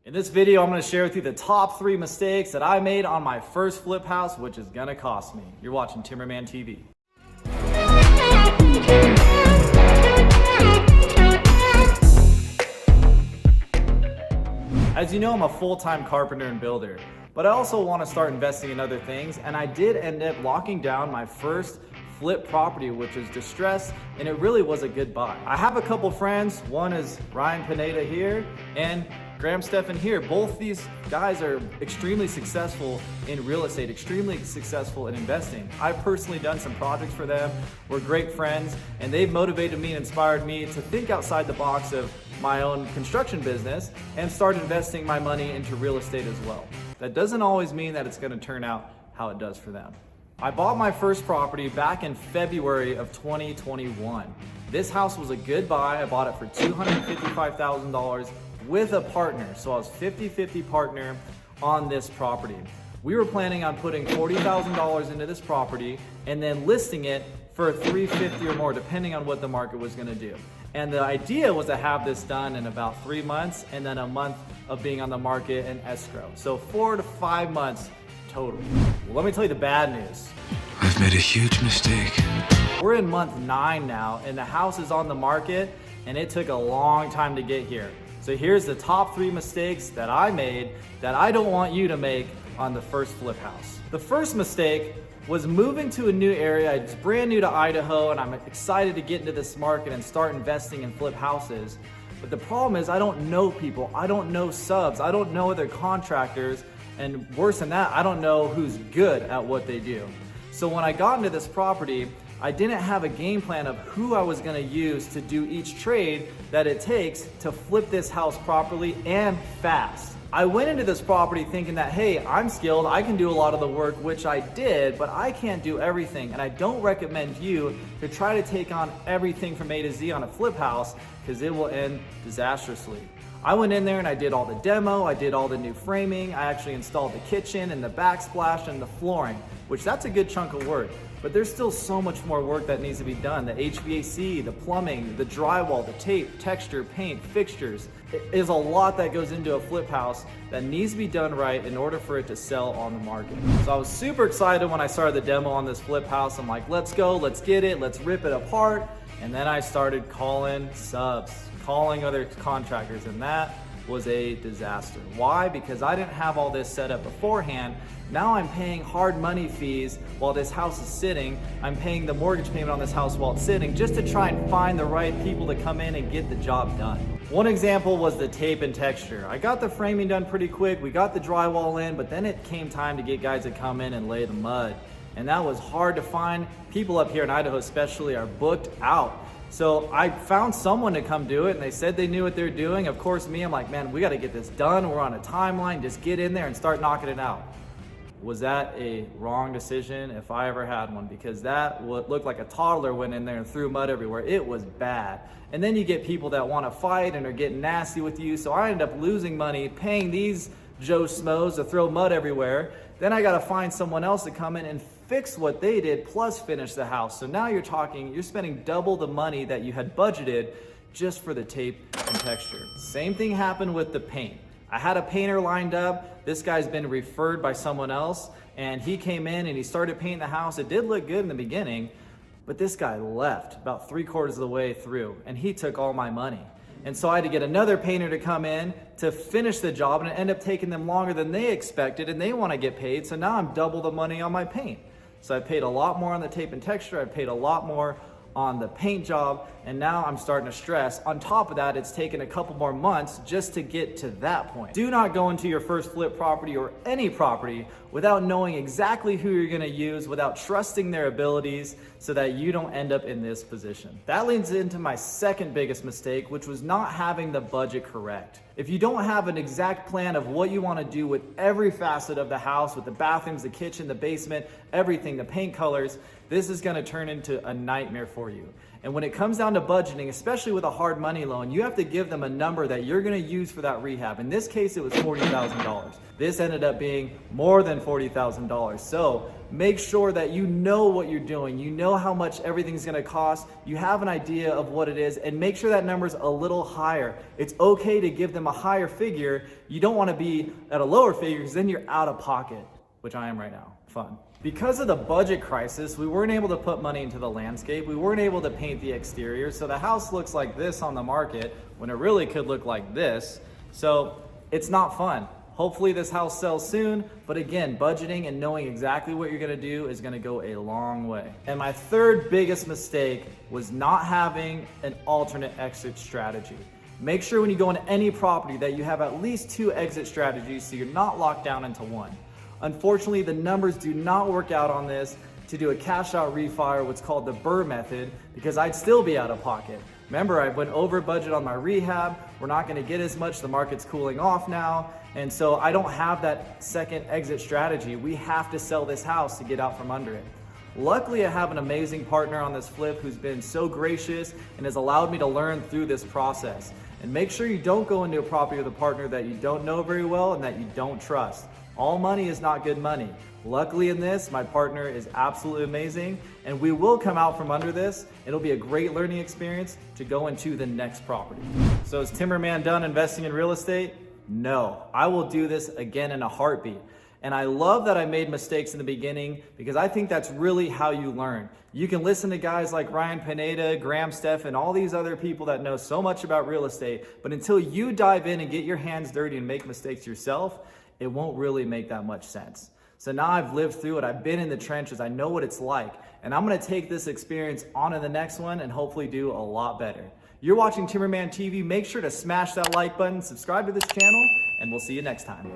In this video, I'm gonna share with you the top 3 mistakes that I made on my first flip house, which is gonna cost me. You're watching TMBRMAN TV. As you know, I'm a full-time carpenter and builder, but I also want to start investing in other things, and I did end up locking down my first flip property, which is distressed, and it really was a good buy. I have a couple friends. One is Ryan Pineda here and Graham Stephan here. Both these guys are extremely successful in real estate, extremely successful in investing. I've personally done some projects for them. We're great friends, and they've motivated me and inspired me to think outside the box of my own construction business and start investing my money into real estate as well. That doesn't always mean that it's going to turn out how it does for them. I bought my first property back in February of 2021. This house was a good buy. I bought it for $255,000 with a partner. So I was 50-50 partner on this property. We were planning on putting $40,000 into this property and then listing it for $350,000 or more, depending on what the market was gonna do. And the idea was to have this done in about 3 months and then a month of being on the market and escrow. So 4 to 5 months total. Well, let me tell you the bad news. I've made a huge mistake. We're in month 9 now, and the house is on the market, and it took a long time to get here. So here's the top 3 mistakes that I made that I don't want you to make on the first flip house. The first mistake was moving to a new area. It's brand new to Idaho, and I'm excited to get into this market and start investing in flip houses. But the problem is I don't know people. I don't know subs. I don't know other contractors. And worse than that, I don't know who's good at what they do. So when I got into this property, I didn't have a game plan of who I was gonna use to do each trade that it takes to flip this house properly and fast. I went into this property thinking that, hey, I'm skilled, I can do a lot of the work, which I did, but I can't do everything. And I don't recommend you to try to take on everything from A to Z on a flip house, because it will end disastrously. I went in there and I did all the demo, I did all the new framing, I actually installed the kitchen and the backsplash and the flooring, which that's a good chunk of work. But there's still so much more work that needs to be done. The HVAC, the plumbing, the drywall, the tape, texture, paint, fixtures. It is a lot that goes into a flip house that needs to be done right in order for it to sell on the market. So I was super excited when I started the demo on this flip house. I'm like, let's go, let's get it, let's rip it apart. And then I started calling subs, calling other contractors, and that was a disaster. Why? Because I didn't have all this set up beforehand. Now I'm paying hard money fees while this house is sitting. I'm paying the mortgage payment on this house while it's sitting just to try and find the right people to come in and get the job done. One example was the tape and texture. I got the framing done pretty quick. We got the drywall in, but then it came time to get guys to come in and lay the mud. And that was hard to find. People up here in Idaho especially are booked out. So I found someone to come do it, and they said they knew what they're doing. Of course, me, I'm like, man, we got to get this done. We're on a timeline. Just get in there and start knocking it out. Was that a wrong decision if I ever had one? Because that looked like a toddler went in there and threw mud everywhere. It was bad. And then you get people that want to fight and are getting nasty with you. So I ended up losing money paying these Joe Schmoes to throw mud everywhere. Then I got to find someone else to come in and fix what they did plus finish the house. So now you're spending double the money that you had budgeted just for the tape and texture. Same thing happened with the paint. I had a painter lined up. This guy's been referred by someone else, and he came in and he started painting the house. It did look good in the beginning, but this guy left about 3/4 of the way through, and he took all my money. And so I had to get another painter to come in to finish the job, and it ended up taking them longer than they expected, and they want to get paid. So now I'm double the money on my paint. So I paid a lot more on the tape and texture. I paid a lot more on the paint job, and now I'm starting to stress. On top of that, it's taken a couple more months just to get to that point. Do not go into your first flip property or any property without knowing exactly who you're gonna use, without trusting their abilities, so that you don't end up in this position. That leads into my second biggest mistake, which was not having the budget correct. If you don't have an exact plan of what you wanna do with every facet of the house, with the bathrooms, the kitchen, the basement, everything, the paint colors, this is gonna turn into a nightmare for you. And when it comes down to budgeting, especially with a hard money loan, you have to give them a number that you're gonna use for that rehab. In this case, it was $40,000. This ended up being more than $40,000. So make sure that you know what you're doing. You know how much everything's gonna cost. You have an idea of what it is, and make sure that number's a little higher. It's okay to give them a higher figure. You don't wanna be at a lower figure because then you're out of pocket, which I am right now. Fun. Because of the budget crisis, we weren't able to put money into the landscape. We weren't able to paint the exterior. So the house looks like this on the market when it really could look like this. So it's not fun. Hopefully this house sells soon, but again, budgeting and knowing exactly what you're gonna do is gonna go a long way. And my third biggest mistake was not having an alternate exit strategy. Make sure when you go into any property that you have at least 2 exit strategies so you're not locked down into one. Unfortunately, the numbers do not work out on this to do a cash out refi or what's called the BRRRR method because I'd still be out of pocket. Remember, I went over budget on my rehab. We're not gonna get as much, the market's cooling off now. And so I don't have that second exit strategy. We have to sell this house to get out from under it. Luckily, I have an amazing partner on this flip who's been so gracious and has allowed me to learn through this process. And make sure you don't go into a property with a partner that you don't know very well and that you don't trust. All money is not good money. Luckily in this, my partner is absolutely amazing, and we will come out from under this. It'll be a great learning experience to go into the next property. So is TMBRMAN done investing in real estate? No, I will do this again in a heartbeat. And I love that I made mistakes in the beginning because I think that's really how you learn. You can listen to guys like Ryan Pineda, Graham Stephan, all these other people that know so much about real estate, but until you dive in and get your hands dirty and make mistakes yourself, it won't really make that much sense. So now I've lived through it, I've been in the trenches, I know what it's like, and I'm gonna take this experience on to the next one and hopefully do a lot better. You're watching TMBRMAN TV, make sure to smash that like button, subscribe to this channel, and we'll see you next time.